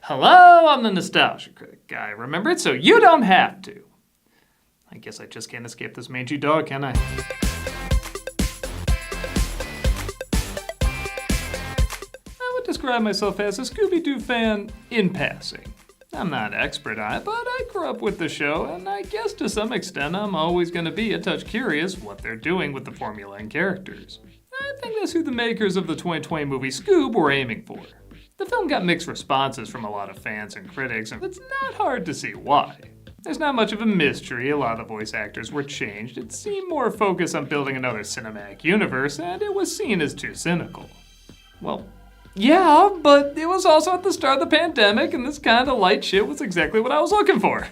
Hello, I'm the nostalgia critic guy. Remember it so you don't have to. I guess I just can't escape this mangy dog, can I? I would describe myself as a Scooby-Doo fan in passing. I'm not an expert on it, but I grew up with the show, and I guess to some extent I'm always going to be a touch curious what they're doing with the formula and characters. I think that's who the makers of the 2020 movie Scoob were aiming for. The film got mixed responses from a lot of fans and critics, and it's not hard to see why. There's not much of a mystery, a lot of the voice actors were changed, it seemed more focused on building another cinematic universe, and it was seen as too cynical. Well, yeah, but it was also at the start of the pandemic, and this kind of light shit was exactly what I was looking for.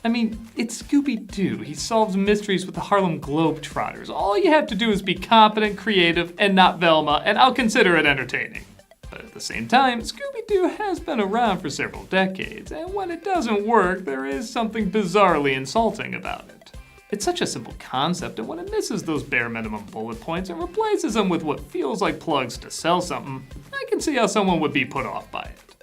I mean, it's Scooby-Doo. He solves mysteries with the Harlem Globetrotters. All you have to do is be competent, creative, and not Velma, and I'll consider it entertaining. But at the same time, Scooby-Doo has been around for several decades, and when it doesn't work, there is something bizarrely insulting about it. It's such a simple concept, and when it misses those bare minimum bullet points and replaces them with what feels like plugs to sell something, I can see how someone would be put off by it.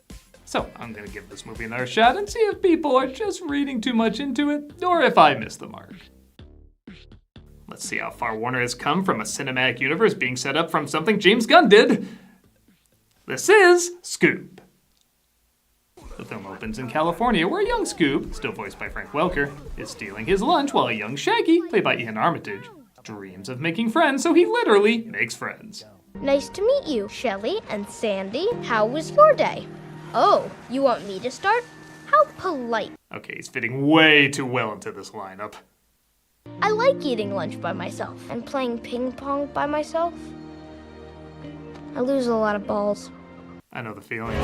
So I'm gonna give this movie another shot and see if people are just reading too much into it, or if I missed the mark. Let's see how far Warner has come from a cinematic universe being set up from something James Gunn did. This is Scoob. The film opens in California, where a young Scoob, still voiced by Frank Welker, is stealing his lunch while a young Shaggy, played by Ian Armitage, dreams of making friends, so he literally makes friends. Nice to meet you, Shelley and Sandy. How was your day? Oh, you want me to start? How polite. Okay, he's fitting way too well into this lineup. I like eating lunch by myself and playing ping pong by myself. I lose a lot of balls. I know the feeling.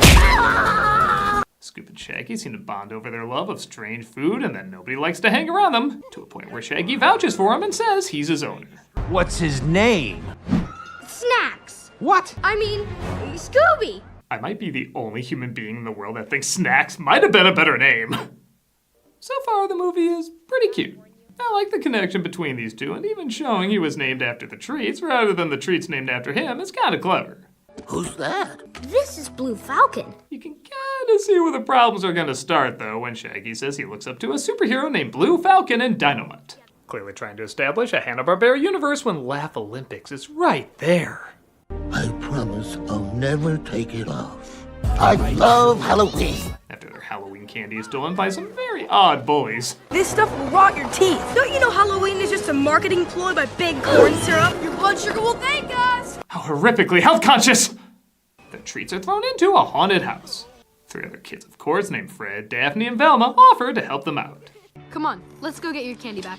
Scoob and Shaggy seem to bond over their love of strange food, and then nobody likes to hang around them, to a point where Shaggy vouches for him and says he's his owner. What's his name? Snacks. What? I mean, Scooby. I might be the only human being in the world that thinks Snacks might have been a better name. So far, the movie is pretty cute. I like the connection between these two, and even showing he was named after the treats rather than the treats named after him is kind of clever. Who's that? This is Blue Falcon. You can kind of see where the problems are going to start, though, when Shaggy says he looks up to a superhero named Blue Falcon and Dynamite. Clearly trying to establish a Hanna-Barbera universe when Laugh Olympics is right there. I promise I'll never take it off. I love Halloween. After their Halloween candy is stolen by some very odd bullies. This stuff will rot your teeth. Don't you know Halloween is just a marketing ploy by big corn syrup? Your blood sugar will thank us! How horrifically health conscious! The treats are thrown into a haunted house. 3 other kids, of course, named Fred, Daphne, and Velma, offer to help them out. Come on, let's go get your candy back.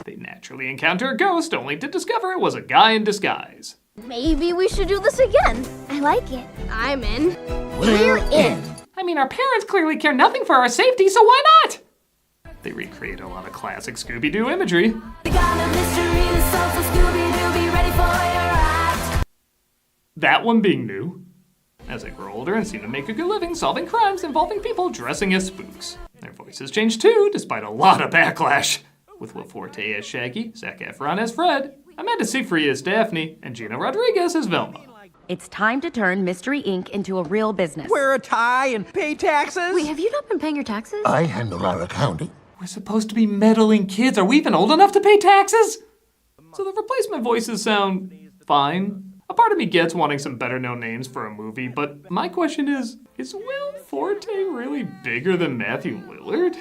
They naturally encounter a ghost, only to discover it was a guy in disguise. Maybe we should do this again. I like it. I'm in. We're in. I mean, our parents clearly care nothing for our safety, so why not? They recreate a lot of classic Scooby-Doo imagery. That one being new. As they grow older and seem to make a good living solving crimes involving people dressing as spooks. Their voices change too, despite a lot of backlash. With Will Forte as Shaggy, Zac Efron as Fred, Amanda Seyfried as Daphne, and Gina Rodriguez as Velma. It's time to turn Mystery Inc. into a real business. Wear a tie and pay taxes? Wait, have you not been paying your taxes? I handle our accounting. We're supposed to be meddling kids. Are we even old enough to pay taxes? So the replacement voices sound fine. A part of me gets wanting some better known names for a movie, but my question is Will Forte really bigger than Matthew Lillard?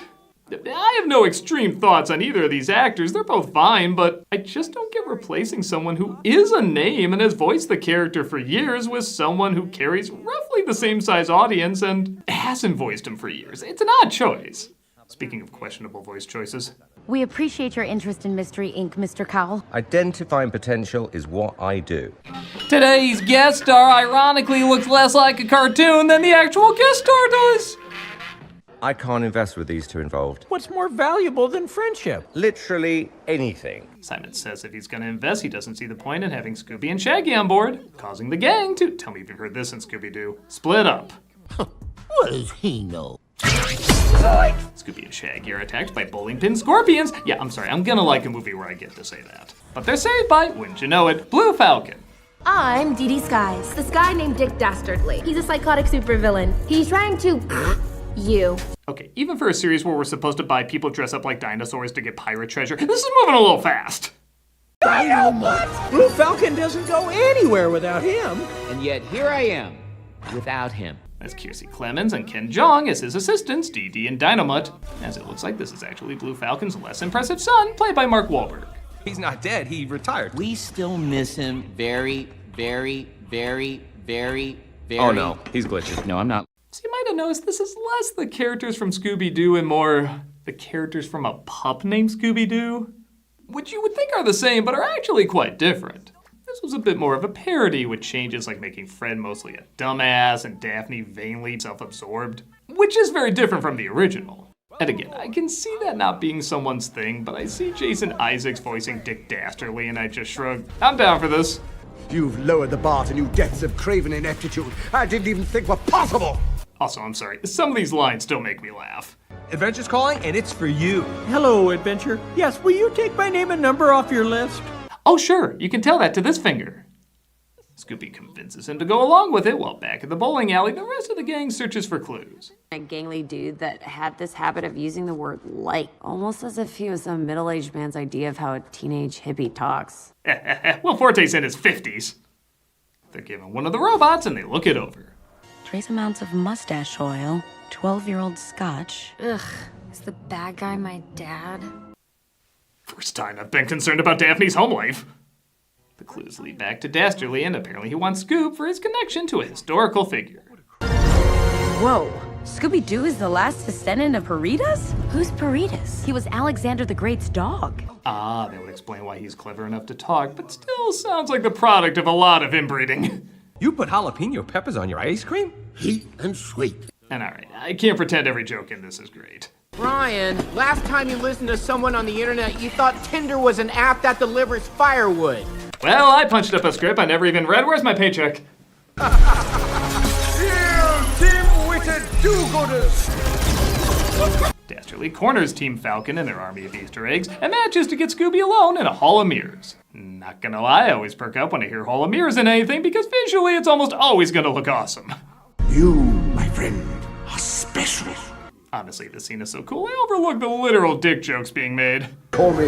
I have no extreme thoughts on either of these actors. They're both fine, but I just don't get replacing someone who is a name and has voiced the character for years with someone who carries roughly the same size audience and hasn't voiced him for years. It's an odd choice. Speaking of questionable voice choices. We appreciate your interest in Mystery Inc., Mr. Cowell. Identifying potential is what I do. Today's guest star ironically looks less like a cartoon than the actual guest star does. I can't invest with these two involved. What's more valuable than friendship? Literally anything. Simon says if he's going to invest, he doesn't see the point in having Scooby and Shaggy on board, causing the gang to, tell me if you've heard this in Scooby-Doo, split up. What does he know? Scooby and Shaggy are attacked by bowling pin scorpions. Yeah, I'm sorry, I'm gonna like a movie where I get to say that. But they're saved by, wouldn't you know it, Blue Falcon. I'm Dee Dee Skies. This guy named Dick Dastardly. He's a psychotic supervillain. He's trying to you. Okay, even for a series where we're supposed to buy people dress up like dinosaurs to get pirate treasure, this is moving a little fast. Dynamite! Blue Falcon doesn't go anywhere without him. And yet here I am, without him. That's Kiersey Clemens and Ken Jeong as his assistants, Dee Dee and Dynamite, as it looks like this is actually Blue Falcon's less impressive son, played by Mark Wahlberg. He's not dead, he retired. We still miss him very, very, very, very, very... Oh no, he's glitching. No, I'm not. So you might have noticed this is less the characters from Scooby-Doo and more the characters from a pup named Scooby-Doo, which you would think are the same, but are actually quite different. This was a bit more of a parody, with changes like making Fred mostly a dumbass and Daphne vainly self-absorbed, which is very different from the original. And again, I can see that not being someone's thing, but I see Jason Isaacs voicing Dick Dastardly and I just shrug. I'm down for this. You've lowered the bar to new depths of craven ineptitude I didn't even think were possible! Also, I'm sorry, some of these lines still make me laugh. Adventure's calling, and it's for you. Hello, Adventure. Yes, will you take my name and number off your list? Oh sure, you can tell that to this finger. Scooby convinces him to go along with it, while back at the bowling alley, the rest of the gang searches for clues. A gangly dude that had this habit of using the word like, almost as if he was some middle-aged man's idea of how a teenage hippie talks. Will Forte's in his 50s. They're given one of the robots and they look it over. Trace amounts of mustache oil, 12-year-old scotch. Ugh, is the bad guy my dad? First time I've been concerned about Daphne's home life. The clues lead back to Dastardly, and apparently he wants Scoop for his connection to a historical figure. Whoa, Scooby-Doo is the last descendant of Peritas? Who's Peritas? He was Alexander the Great's dog. Ah, that would explain why he's clever enough to talk, but still sounds like the product of a lot of inbreeding. You put jalapeno peppers on your ice cream? Heat and sweet. And alright, I can't pretend every joke in this is great. Brian, last time you listened to someone on the internet, you thought Tinder was an app that delivers firewood. Well, I punched up a script I never even read. Where's my paycheck? Dim-witted do-gooders! Dastardly corners Team Falcon and their army of Easter eggs and manages to get Scooby alone in a hall of mirrors. Not gonna lie, I always perk up when I hear hall of mirrors in anything because visually it's almost always gonna look awesome. You, my friend, are special. Honestly, this scene is so cool, I overlook the literal dick jokes being made. Call me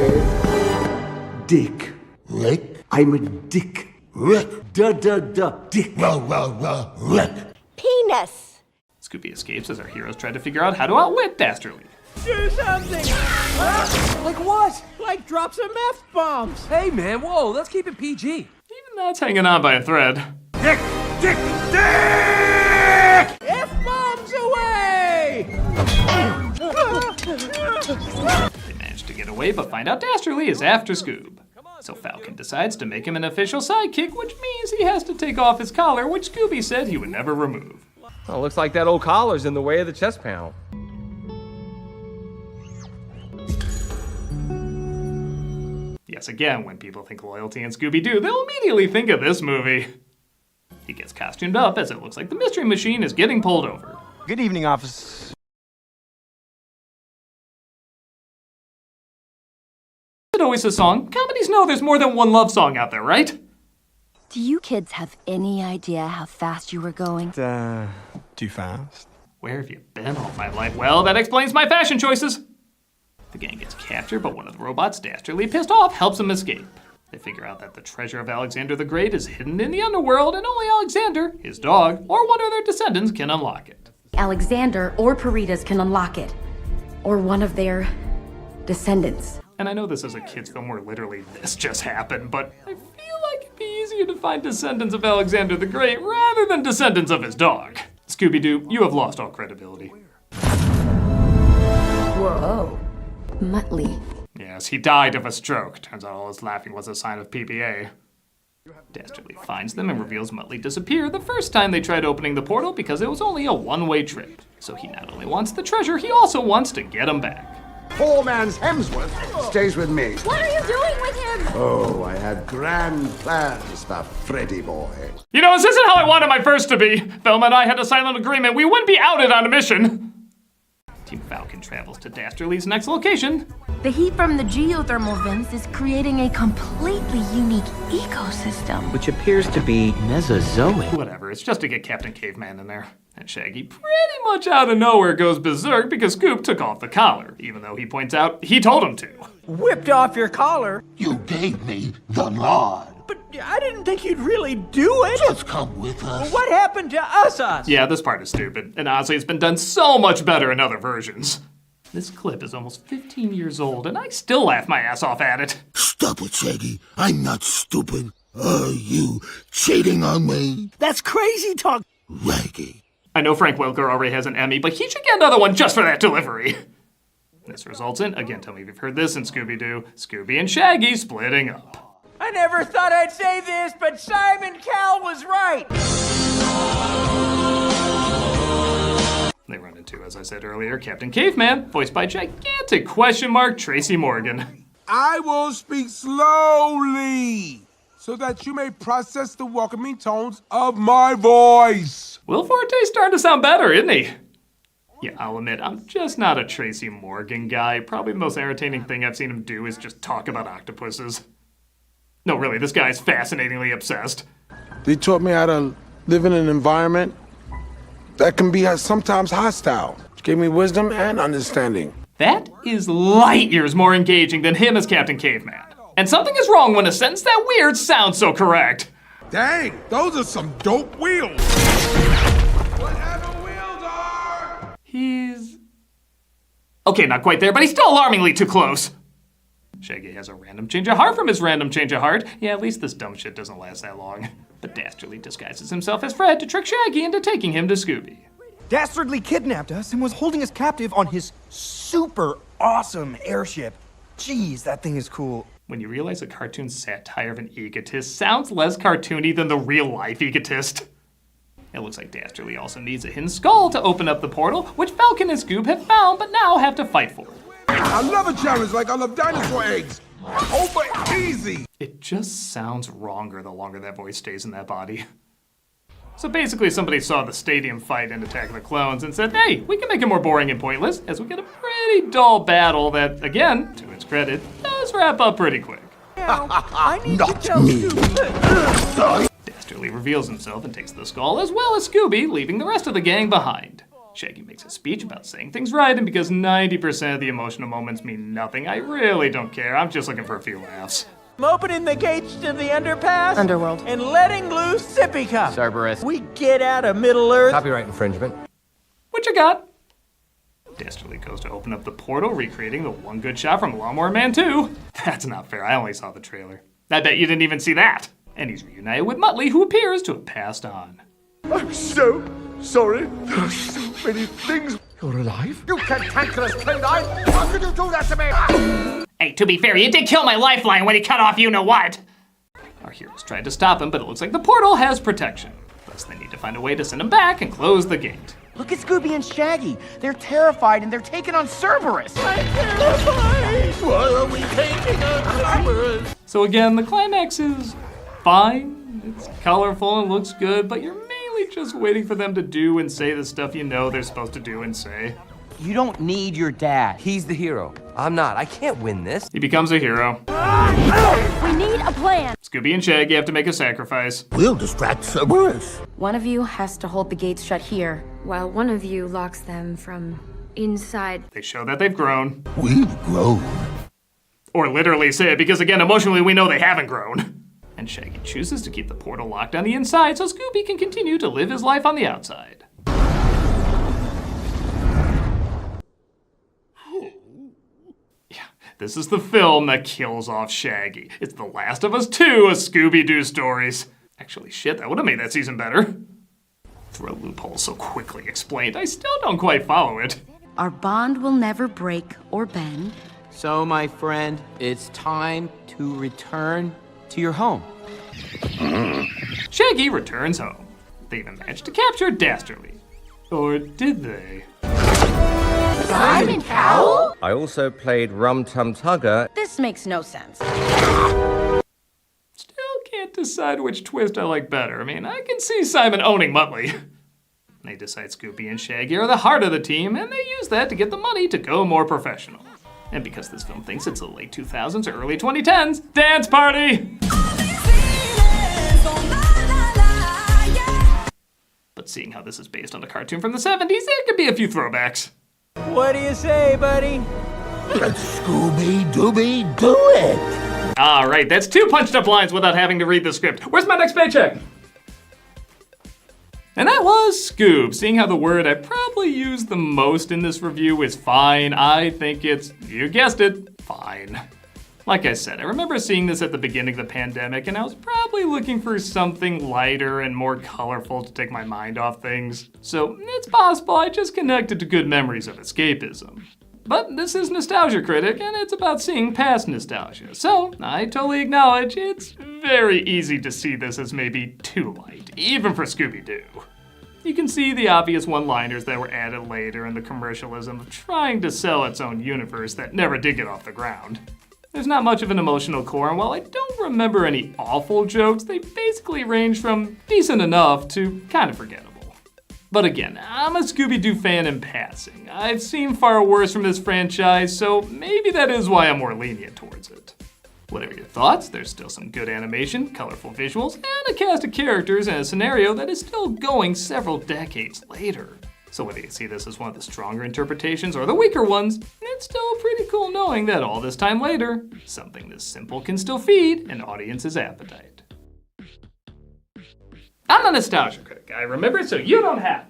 Dick. Rick? I'm a dick. Rick? Dick. Rick. Penis! Scooby escapes as our heroes try to figure out how to outwit Dastardly. Do something! Like what? Like drop some F-bombs! Hey man, whoa, let's keep it PG. Even that's hanging on by a thread. Dick! Dick! Dick! F-bombs away! They manage to get away, but find out Dastardly is after Scoob. So Falcon decides to make him an official sidekick, which means he has to take off his collar, which Scooby said he would never remove. Well, looks like that old collar's in the way of the chest panel. Yes, again, when people think loyalty and Scooby-Doo, they'll immediately think of this movie. He gets costumed up as it looks like the Mystery Machine is getting pulled over. Good evening, officer. It always a song. Comedies know there's more than one love song out there, right? Do you kids have any idea how fast you were going? Too fast? Where have you been all my life? Well, that explains my fashion choices. The gang gets captured, but one of the robots, Dastardly, pissed off, helps them escape. They figure out that the treasure of Alexander the Great is hidden in the underworld, and only Alexander, his dog, or one of their descendants can unlock it. Alexander or Peritas can unlock it. Or one of their descendants. And I know this is a kid's film where literally this just happened, but I feel like it'd be easier to find descendants of Alexander the Great rather than descendants of his dog. Scooby-Doo, you have lost all credibility. Whoa. Muttley. Yes, he died of a stroke. Turns out all his laughing was a sign of PPA. Dastardly finds them and reveals Muttley disappeared the first time they tried opening the portal because it was only a one-way trip. So he not only wants the treasure, he also wants to get him back. Poor man's Hemsworth stays with me. What are you doing with him? Oh, I had grand plans for Freddy boy. You know, this isn't how I wanted my first to be. Velma and I had a silent agreement we wouldn't be outed on a mission. Team Falcon travels to Dastardly's next location. The heat from the geothermal vents is creating a completely unique ecosystem. Which appears to be Mesozoic. Whatever, it's just to get Captain Caveman in there. And Shaggy pretty much out of nowhere goes berserk because Scoop took off the collar, even though he points out he told him to. Whipped off your collar? You gave me the nod. But I didn't think you'd really do it. Just come with us. What happened to us? Yeah, this part is stupid, and honestly, it's been done so much better in other versions. This clip is almost 15 years old, and I still laugh my ass off at it. Stop it, Shaggy. I'm not stupid. Are you cheating on me? That's crazy talk. Raggy. I know Frank Welker already has an Emmy, but he should get another one just for that delivery. This results in, again, tell me if you've heard this in Scooby-Doo, Scooby and Shaggy splitting up. I never thought I'd say this, but Simon Cowell was right. They run into, as I said earlier, Captain Caveman, voiced by gigantic question mark Tracy Morgan. I will speak slowly so that you may process the welcoming tones of my voice. Will Forte's starting to sound better, isn't he? Yeah, I'll admit, I'm just not a Tracy Morgan guy. Probably the most entertaining thing I've seen him do is just talk about octopuses. No, really, this guy's fascinatingly obsessed. They taught me how to live in an environment that can be sometimes hostile. Which gave me wisdom and understanding. That is light years more engaging than him as Captain Caveman. And something is wrong when a sentence that weird sounds so correct. Dang, those are some dope wheels. Whatever wheels are. He's... okay, not quite there, but he's still alarmingly too close. Shaggy has a random change of heart from his random change of heart. Yeah, at least this dumb shit doesn't last that long. But Dastardly disguises himself as Fred to trick Shaggy into taking him to Scooby. Dastardly kidnapped us and was holding us captive on his super awesome airship. Jeez, that thing is cool. When you realize a cartoon satire of an egotist sounds less cartoony than the real-life egotist. It looks like Dastardly also needs a hidden skull to open up the portal, which Falcon and Scoob have found but now have to fight for. I love a challenge like I love dinosaur eggs. Over easy. It just sounds wronger the longer that voice stays in that body. So basically somebody saw the stadium fight in Attack of the Clones and said, hey, we can make it more boring and pointless, as we get a pretty dull battle that, again, to its credit, does wrap up pretty quick. I need to tell Scooby. Dastardly reveals himself and takes the skull, as well as Scooby, leaving the rest of the gang behind. Shaggy makes a speech about saying things right, and because 90% of the emotional moments mean nothing, I really don't care. I'm just looking for a few laughs. I'm opening the gates to the underpass. Underworld. And letting loose Sippy Cup. Cerberus. We get out of Middle Earth. Copyright infringement. What you got? Dastardly goes to open up the portal, recreating the one good shot from Lawnmower Man 2. That's not fair, I only saw the trailer. I bet you didn't even see that. And he's reunited with Muttley, who appears to have passed on. I'm so sorry. There are so many things. You're alive? You cantankerous canine! How could you do that to me? Hey, to be fair, you did kill my lifeline when he cut off you-know-what. Our heroes tried to stop him, but it looks like the portal has protection. Thus, they need to find a way to send him back and close the gate. Look at Scooby and Shaggy. They're terrified and they're taking on Cerberus. I'm terrified. Why are we taking on Cerberus? So again, the climax is fine. It's colorful and looks good, but you're mainly just waiting for them to do and say the stuff you know they're supposed to do and say. You don't need your dad. He's the hero. I'm not. I can't win this. He becomes a hero. We need a plan. Scooby and Shaggy have to make a sacrifice. We'll distract Cerberus. One of you has to hold the gates shut here, while one of you locks them from inside. They show that they've grown. We've grown. Or literally say it, because again, emotionally we know they haven't grown. And Shaggy chooses to keep the portal locked on the inside so Scooby can continue to live his life on the outside. This is the film that kills off Shaggy. It's The Last of Us 2 of Scooby-Doo stories. Actually, shit, that would have made that season better. Throw loopholes so quickly explained, I still don't quite follow it. Our bond will never break or bend. So, my friend, it's time to return to your home. Shaggy returns home. They even managed to capture Dastardly. Or did they? Simon Cowell? I also played Rum Tum Tugger. This makes no sense. Still can't decide which twist I like better. I mean, I can see Simon owning Muttley. They decide Scooby and Shaggy are the heart of the team, and they use that to get the money to go more professional. And because this film thinks it's the late 2000s or early 2010s, dance party! But seeing how this is based on a cartoon from the 70s, there could be a few throwbacks. What do you say, buddy? Let's Scooby-Dooby do it! All right, that's 2 punched up lines without having to read the script. Where's my next paycheck? And that was Scoob. Seeing how the word I probably used the most in this review is fine, I think it's, you guessed it, fine. Like I said, I remember seeing this at the beginning of the pandemic, and I was probably looking for something lighter and more colorful to take my mind off things. So it's possible I just connected to good memories of escapism. But this is Nostalgia Critic, and it's about seeing past nostalgia. So I totally acknowledge it's very easy to see this as maybe too light, even for Scooby-Doo. You can see the obvious one-liners that were added later and the commercialism of trying to sell its own universe that never did get off the ground. There's not much of an emotional core, and while I don't remember any awful jokes, they basically range from decent enough to kind of forgettable. But again, I'm a Scooby-Doo fan in passing. I've seen far worse from this franchise, so maybe that is why I'm more lenient towards it. Whatever your thoughts, there's still some good animation, colorful visuals, and a cast of characters and a scenario that is still going several decades later. So whether you see this as one of the stronger interpretations or the weaker ones, it's still pretty cool knowing that all this time later, something this simple can still feed an audience's appetite. I'm a Nostalgia Critic. I remember it so you don't have to.